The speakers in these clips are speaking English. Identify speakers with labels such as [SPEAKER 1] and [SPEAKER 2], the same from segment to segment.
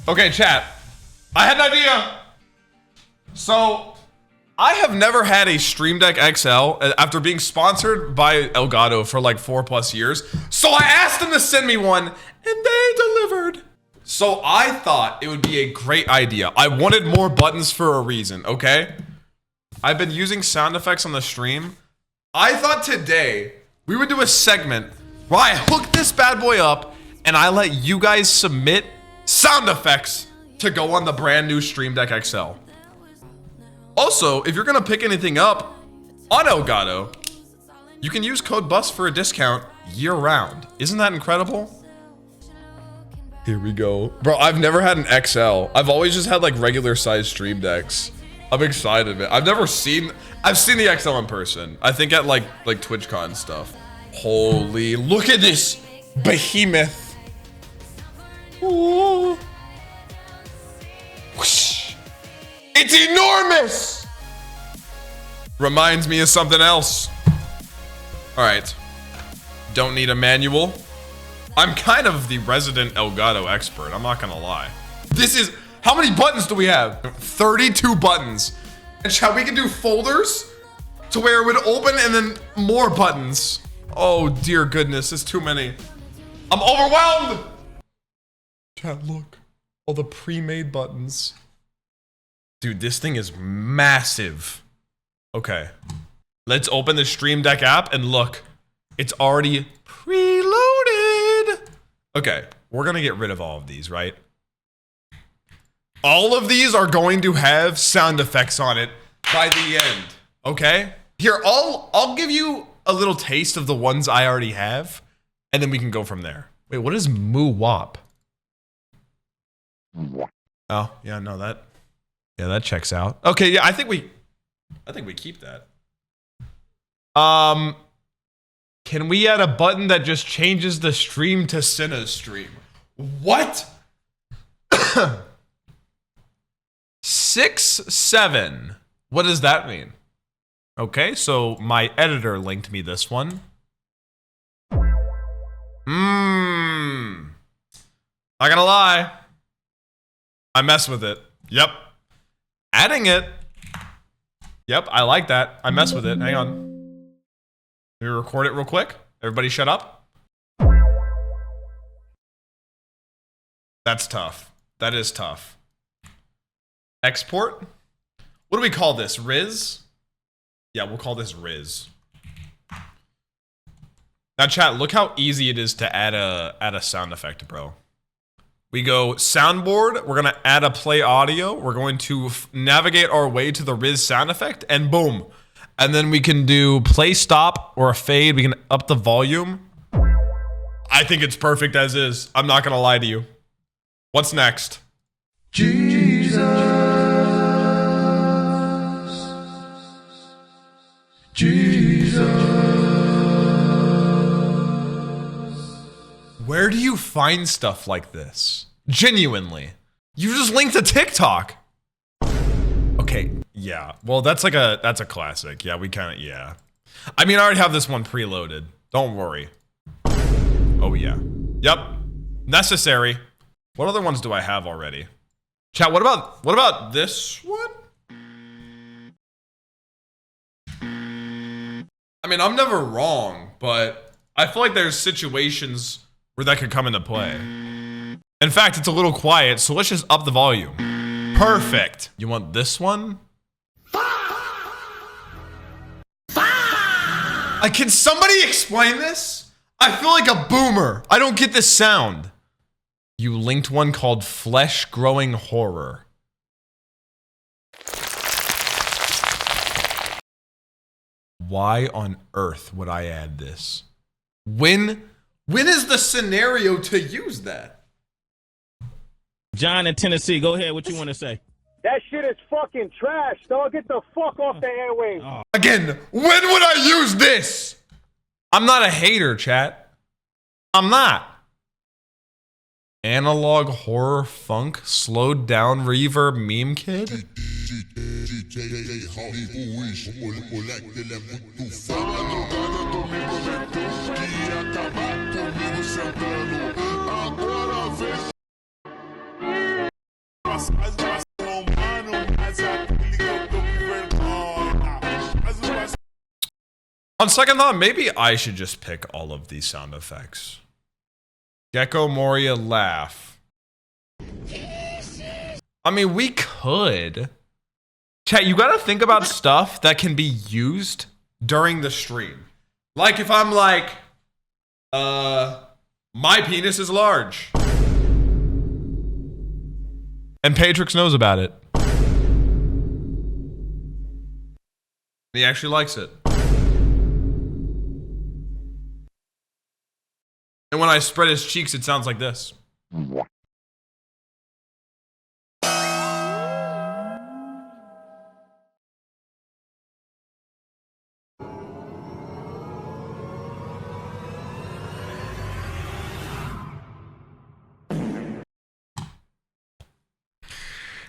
[SPEAKER 1] Okay, chat. I had an idea. So, I have never had a Stream Deck XL after being sponsored by Elgato for like 4+ years. So I asked them to send me one, and they delivered. So I thought it would be a great idea. I wanted more buttons for a reason, okay? I've been using sound effects on the stream. I thought today we would do a segment where I hook this bad boy up and I let you guys submit sound effects to go on the brand new Stream Deck XL. Also, if you're gonna pick anything up on Elgato, you can use code BUS for a discount year-round. Isn't that incredible? Here we go. Bro, I've never had an XL. I've always just had like regular sized Stream Decks. I'm excited, man. I've seen the XL in person. I think at like TwitchCon stuff. Holy, look at this behemoth. Ooh. Whoosh. It's enormous! Reminds me of something else. All right, don't need a manual. I'm kind of the resident Elgato expert, I'm not gonna lie. This is, how many buttons do we have? 32 buttons. And we can do folders to where it would open and then more buttons. Oh dear goodness, it's too many. I'm overwhelmed! Chat, look, all the pre-made buttons. Dude, this thing is massive. Okay, let's open the Stream Deck app and look, it's already preloaded. Okay, we're gonna get rid of all of these, right? All of these are going to have sound effects on it by the end, okay? Here, I'll give you a little taste of the ones I already have, and then we can go from there. Wait, what is Moo Wop? Oh, yeah, no, that checks out. Okay, yeah, I think we keep that. Can we add a button that just changes the stream to Cinna's stream? What? 6-7. What does that mean? Okay, so my editor linked me this one. Not gonna lie. I mess with it. Yep. Adding it. Yep, I like that. I mess with it. Hang on. Let me record it real quick. Everybody shut up. That's tough. That is tough. Export? What do we call this? Riz? Yeah, we'll call this Riz. Now chat, look how easy it is to add a sound effect, bro. We go soundboard, we're gonna add a play audio, we're going to navigate our way to the Riz sound effect, and boom. And then we can do play stop or a fade, we can up the volume. I think it's perfect as is. I'm not gonna lie to you. What's next? Jesus. Jesus. Where do you find stuff like this? Genuinely. You just linked to TikTok. Okay, yeah. Well, that's a classic. Yeah, yeah. I mean, I already have this one preloaded. Don't worry. Oh yeah. Yep. Necessary. What other ones do I have already? Chat, what about this one? I mean, I'm never wrong, but I feel like there's situations where that could come into play. In fact, it's a little quiet, so let's just up the volume. Perfect. You want this one? Can somebody explain this? I feel like a boomer. I don't get this sound. You linked one called Flesh Growing Horror. Why on earth would I add this? When is the scenario to use that?
[SPEAKER 2] John in Tennessee, go ahead. What you want to say?
[SPEAKER 3] That shit is fucking trash, dog. Get the fuck off the airwaves.
[SPEAKER 2] Oh.
[SPEAKER 1] Again, when would I use this? I'm not a hater, chat. I'm not. Analog horror funk slowed down reverb meme kid? On second thought, maybe I should just pick all of these sound effects. Gecko Moria laugh. I mean, we could. Chat, you gotta think about stuff that can be used during the stream. Like if I'm like, my penis is large. And Patrix knows about it. He actually likes it. And when I spread his cheeks, it sounds like this.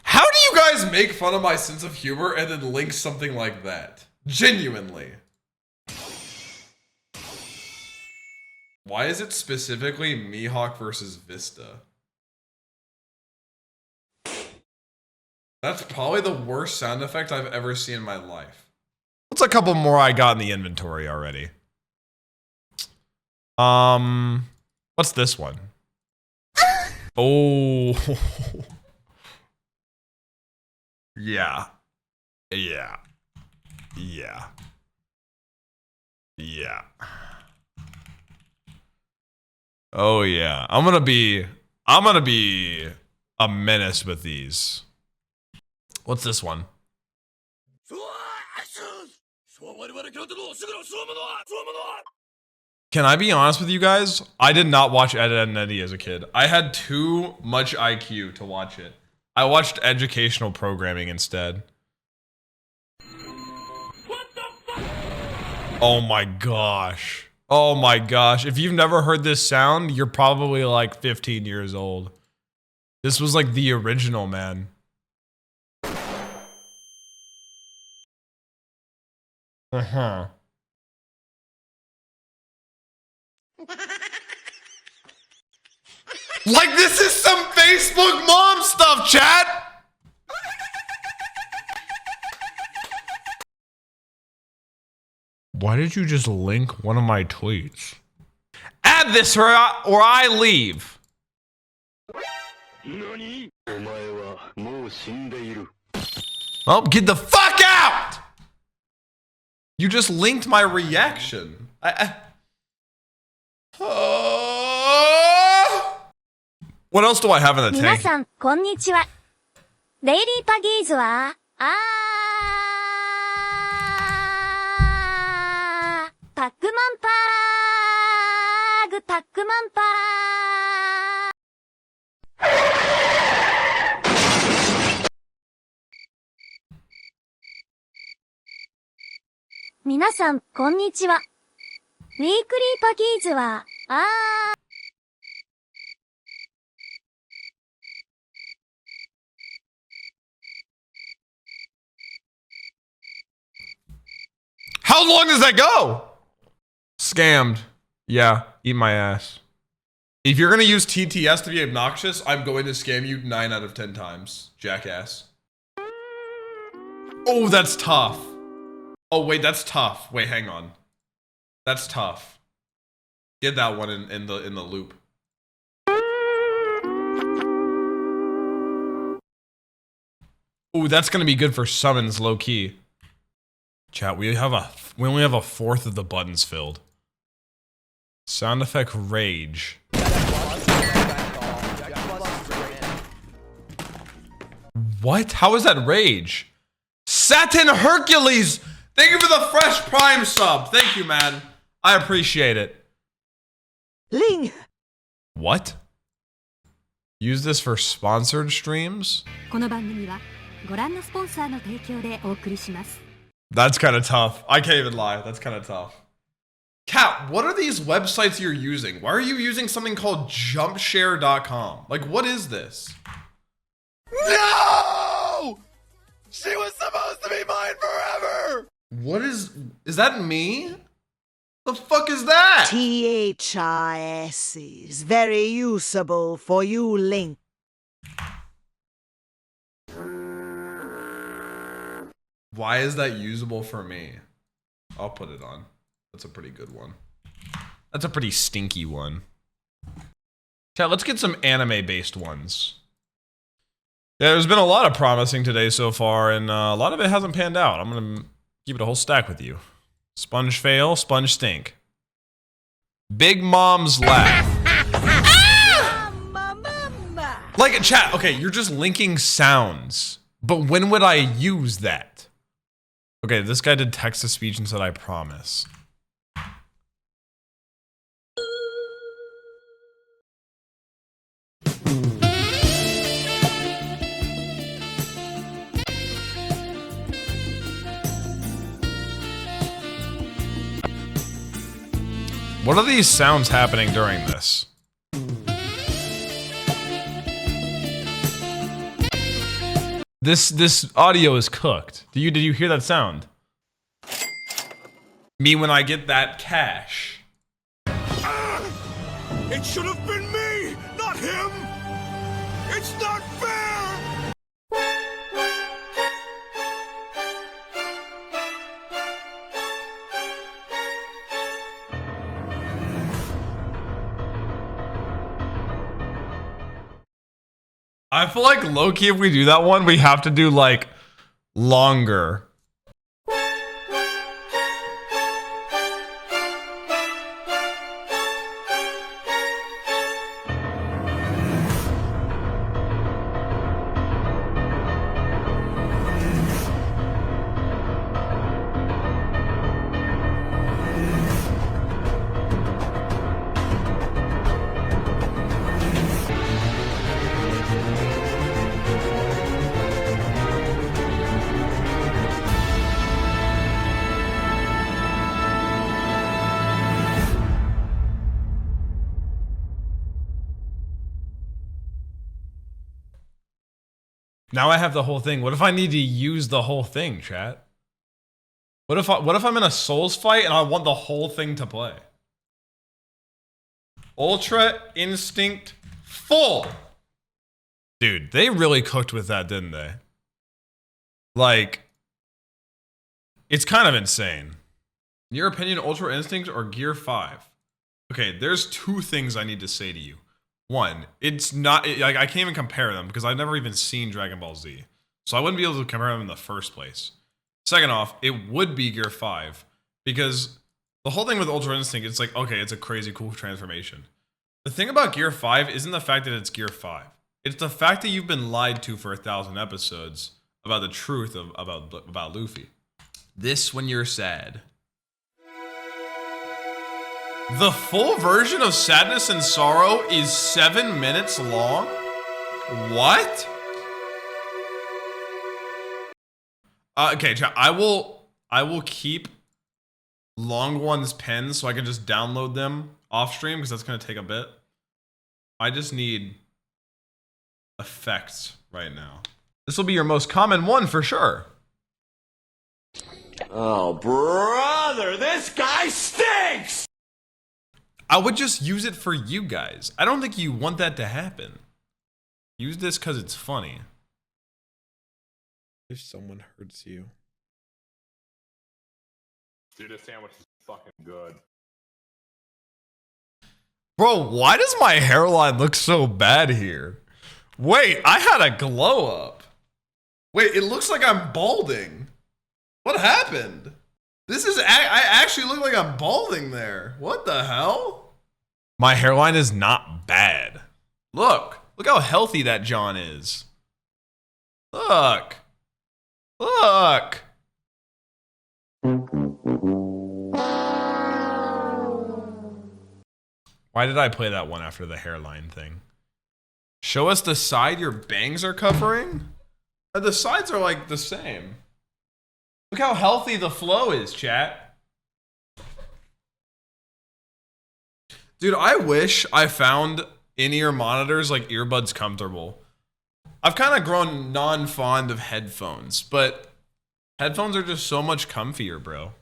[SPEAKER 1] How do you guys make fun of my sense of humor and then link something like that? Genuinely. Why is it specifically Mihawk versus Vista? That's probably the worst sound effect I've ever seen in my life. What's a couple more I got in the inventory already? What's this one? Oh. Yeah. Yeah. Yeah. Yeah. Oh yeah. I'm gonna be a menace with these. What's this one? Can I be honest with you guys? I did not watch Ed, Edd n Eddy as a kid. I had too much IQ to watch it. I watched educational programming instead. What the fuck? Oh my gosh. Oh my gosh. If you've never heard this sound, you're probably like 15 years old. This was like the original, man. Uh-huh. Like this is some Facebook mom stuff, chat! Why did you just link one of my tweets? Add this or I leave. Well, get the fuck out! You just linked my reaction. What else do I have in the tank?
[SPEAKER 4] 皆さん、こんにちは。デイリーパギーズは、パックマンパーグ、パックマンパー。皆さん、こんにちは。ウィークリーパギーズは、
[SPEAKER 1] How long does that go? Scammed. Yeah, eat my ass. If you're gonna use TTS to be obnoxious, I'm going to scam you 9 out of 10 times, jackass. Oh, that's tough. Oh, wait, that's tough. Wait, hang on. That's tough. Get that one in the loop. Oh, that's gonna be good for summons, low key. Chat, we only have a fourth of the buttons filled. Sound effect rage. What? How is that rage? Satin Hercules! Thank you for the fresh prime sub. Thank you, man. I appreciate it.
[SPEAKER 5] Ling!
[SPEAKER 1] What? Use this for sponsored streams?
[SPEAKER 6] この番組はご覧のスポンサーの提供でお送りします。
[SPEAKER 1] That's kind of tough. I can't even lie. That's kind of tough. Kat, what are these websites you're using? Why are you using something called jumpshare.com? Like, what is this? No! She was supposed to be mine forever! What is that me? The fuck is that?
[SPEAKER 5] THRS is very usable for you, Link.
[SPEAKER 1] Why is that usable for me? I'll put it on. That's a pretty good one. That's a pretty stinky one. Chat, let's get some anime-based ones. Yeah, there's been a lot of promising today so far, and a lot of it hasn't panned out. I'm gonna keep it a whole stack with you. Sponge fail, sponge stink. Big Mom's laugh. Like, chat, okay, you're just linking sounds. But when would I use that? Okay, this guy did text-to-speech and said, I promise. What are these sounds happening during this? This audio is cooked. Did you hear that sound? Me when I get that cash.
[SPEAKER 7] It should have been me, not him! It's not fair!
[SPEAKER 1] I feel like low-key if we do that one, we have to do like longer. Now I have the whole thing. What if I need to use the whole thing, chat? What if I'm in a Souls fight and I want the whole thing to play? Ultra Instinct full. Dude, they really cooked with that, didn't they? Like, it's kind of insane. In your opinion, Ultra Instinct or Gear 5? Okay, there's two things I need to say to you. One, it's not, like, I can't even compare them because I've never even seen Dragon Ball Z. So I wouldn't be able to compare them in the first place. Second off, it would be Gear 5 because the whole thing with Ultra Instinct, it's like, okay, it's a crazy cool transformation. The thing about Gear 5 isn't the fact that it's Gear 5. It's the fact that you've been lied to for 1,000 episodes about the truth about Luffy. This when you're sad. The full version of Sadness and Sorrow is 7 minutes long? What? Okay, chat, I will keep Long One's pens so I can just download them off stream because that's gonna take a bit. I just need effects right now. This will be your most common one for sure.
[SPEAKER 7] Oh, brother, this guy stinks!
[SPEAKER 1] I would just use it for you guys. I don't think you want that to happen. Use this because it's funny. If someone hurts you.
[SPEAKER 8] Dude, this sandwich is fucking good.
[SPEAKER 1] Bro, why does my hairline look so bad here? Wait, I had a glow up. Wait, it looks like I'm balding. What happened? This is, I actually look like I'm balding there. What the hell? My hairline is not bad. Look how healthy that John is. Look. Why did I play that one after the hairline thing? Show us the side your bangs are covering? The sides are like the same. Look how healthy the flow is, chat. Dude, I wish I found in-ear monitors like earbuds comfortable. I've kind of grown non-fond of headphones, but headphones are just so much comfier, bro.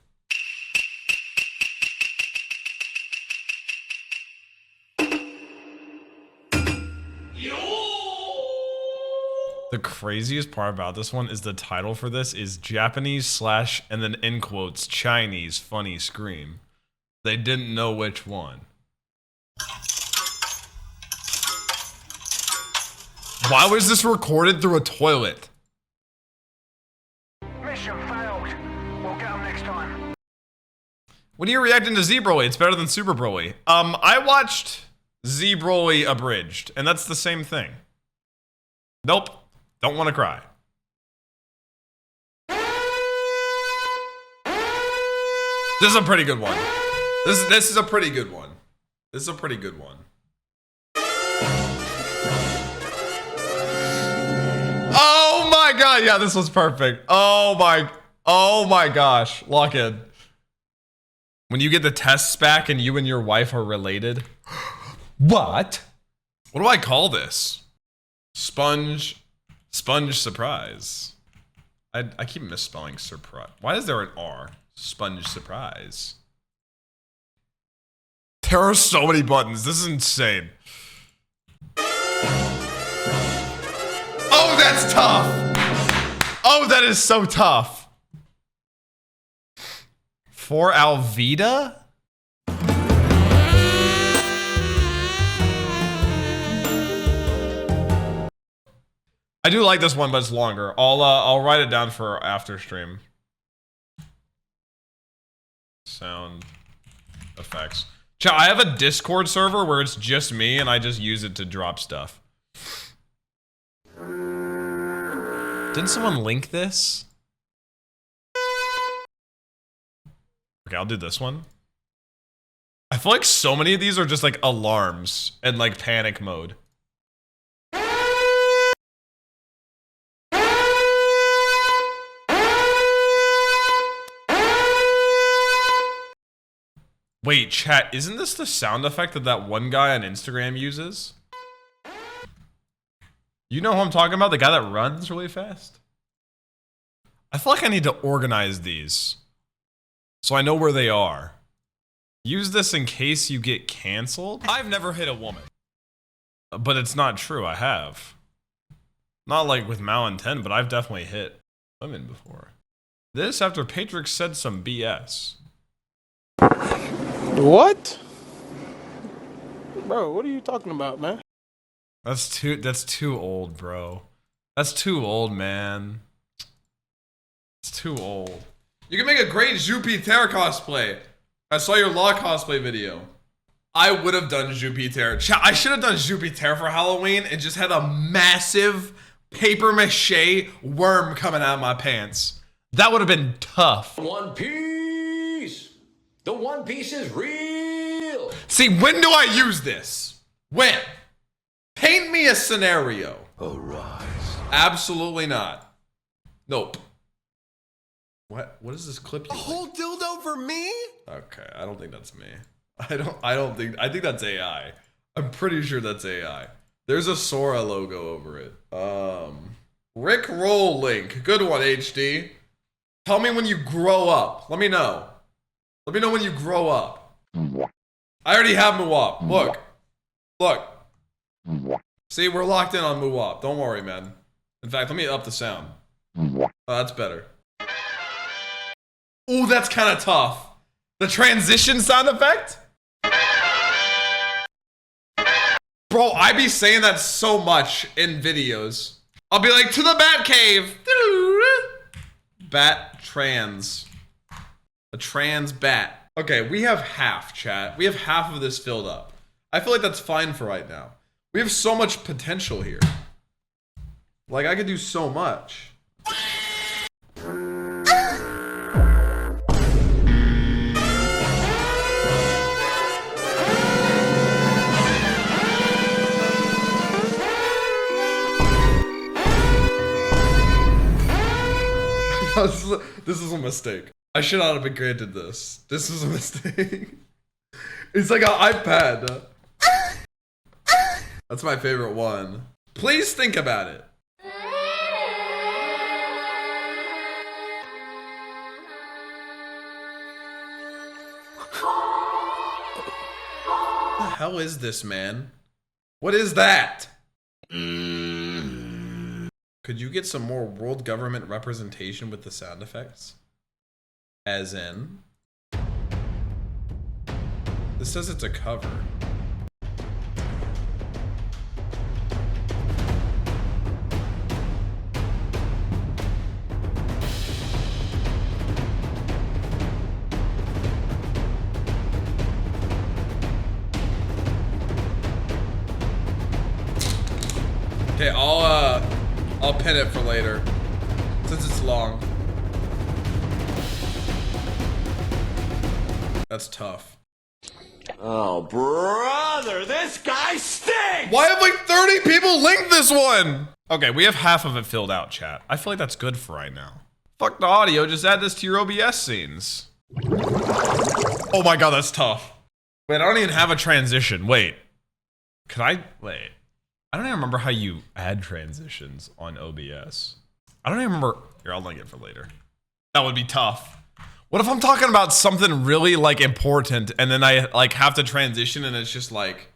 [SPEAKER 1] The craziest part about this one is the title for this is Japanese / and then in quotes Chinese funny scream. They didn't know which one. Why was this recorded through a toilet?
[SPEAKER 7] Mission failed. We'll get them next time.
[SPEAKER 1] When are you reacting to Z Broly? It's better than Super Broly. I watched Z Broly abridged, and that's the same thing. Nope. Don't want to cry. This is a pretty good one. This is a pretty good one. This is a pretty good one. Oh my god, yeah, this was perfect. Oh my gosh. Lock in. When you get the tests back and you and your wife are related. What? What do I call this? Sponge surprise. I keep misspelling surprise. Why is there an R? Sponge surprise. There are so many buttons. This is insane. Oh, that's tough. Oh, that is so tough. For Alvida? I do like this one, but it's longer. I'll write it down for after stream. Sound effects. Chat, I have a Discord server where it's just me and I just use it to drop stuff. Didn't someone link this? Okay, I'll do this one. I feel like so many of these are just like alarms and like panic mode. Wait, chat, isn't this the sound effect that one guy on Instagram uses? You know who I'm talking about? The guy that runs really fast? I feel like I need to organize these so I know where they are. Use this in case you get canceled. I've never hit a woman. But it's not true, I have. Not like with malintent, but I've definitely hit women before. This after Patrix said some BS.
[SPEAKER 9] What? Bro, what are you talking about, man?
[SPEAKER 1] That's too old, bro. That's too old, man. It's too old. You can make a great Jupiter cosplay. I saw your Law cosplay video. I would have done Jupiter. I should have done Jupiter for Halloween and just had a massive paper mache worm coming out of my pants. That would have been tough.
[SPEAKER 10] One Piece! The One Piece is real!
[SPEAKER 1] See, when do I use this? When? Paint me a scenario.
[SPEAKER 10] Arise.
[SPEAKER 1] Absolutely not. Nope. What is this clip?
[SPEAKER 7] A whole dildo for me?
[SPEAKER 1] Okay, I don't think that's me. I think that's AI. I'm pretty sure that's AI. There's a Sora logo over it. Rick Roll link. Good one, HD. Tell me when you grow up. Let me know. Let me know when you grow up. I already have Muwap. Look. Look. See, we're locked in on Muwap. Don't worry, man. In fact, let me up the sound. Oh, that's better. Ooh, that's kind of tough. The transition sound effect? Bro, I be saying that so much in videos. I'll be like, to the Bat Cave. Bat trans. A trans bat. Okay, we have half, chat. We have half of this filled up. I feel like that's fine for right now. We have so much potential here. Like, I could do so much. This is a mistake. I should not have been granted this. This is a mistake. It's like an iPad. That's my favorite one. Please think about it. What the hell is this, man? What is that? Could you get some more world government representation with the sound effects? As in? This says it's a cover. Okay, I'll pin it for later, since it's long. That's tough.
[SPEAKER 10] Oh, brother, this guy stinks!
[SPEAKER 1] Why have like 30 people linked this one? Okay, we have half of it filled out, chat. I feel like that's good for right now. Fuck the audio, just add this to your OBS scenes. Oh my god, that's tough. Wait, I don't even have a transition. Wait. Wait. I don't even remember how you add transitions on OBS. I don't even remember. Here, I'll link it for later. That would be tough. What if I'm talking about something really like important and then I like have to transition and it's just like...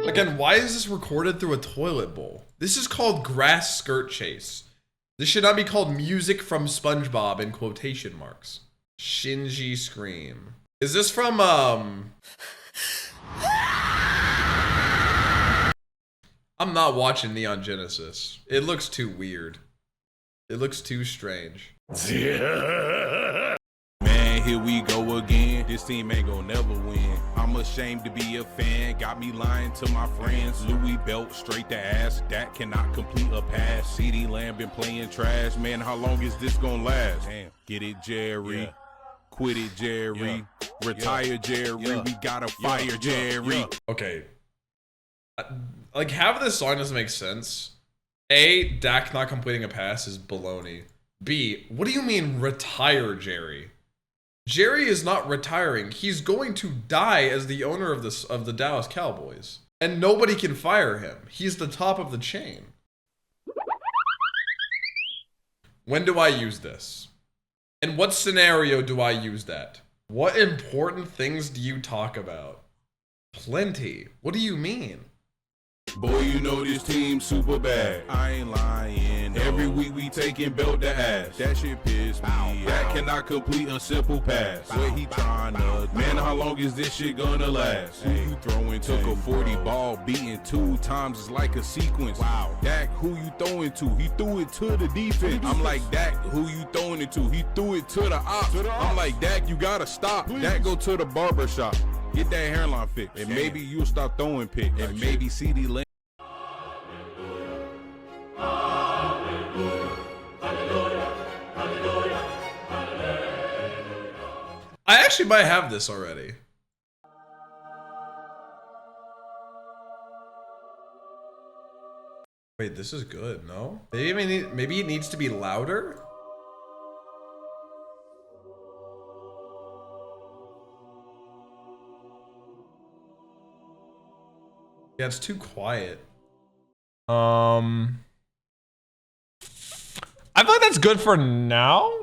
[SPEAKER 1] Again, why is this recorded through a toilet bowl? This is called Grass Skirt Chase. This should not be called music from SpongeBob in quotation marks. Shinji Scream. Is this from, I'm not watching Neon Genesis. It looks too weird. It looks too strange.
[SPEAKER 7] Man, here we go again. This team ain't gonna never win. I'm ashamed to be a fan. Got me lying to my friends. Louis belt straight to ass. That cannot complete a pass. CD Lamb been playing trash. Man, how long is this gonna last? Damn. Get it, Jerry. Yeah. Quit it, Jerry. Yeah. Retire, Jerry. Yeah. We gotta fire, Jerry.
[SPEAKER 1] Okay. Like, half of this song doesn't make sense. A, Dak not completing a pass is baloney. B, what do you mean retire, Jerry? Jerry is not retiring. He's going to die as the owner of the Dallas Cowboys. And nobody can fire him. He's the top of the chain. When do I use this? In what scenario do I use that? What important things do you talk about? Plenty. What do you mean?
[SPEAKER 7] Boy, you know this team super bad. I ain't lying. Every week we taking belt to ass. That shit piss me. That cannot complete a simple pass. Where he trying to? Man, how long is this shit gonna last? Who you throwing? Took a 40 ball, beating 2 times. It's like a sequence. Wow. Dak, who you throwing to? He threw it to the defense. I'm like, Dak, who you throwing it to? He threw it to the ops. I'm like, Dak, you gotta stop. Dak, go to the barber shop. Get that hairline fixed, and maybe you'll start throwing picks, and maybe CD Lamb.
[SPEAKER 1] I actually might have this already. Wait, this is good, no? Maybe it needs to be louder? Yeah, it's too quiet. I feel like that's good for now.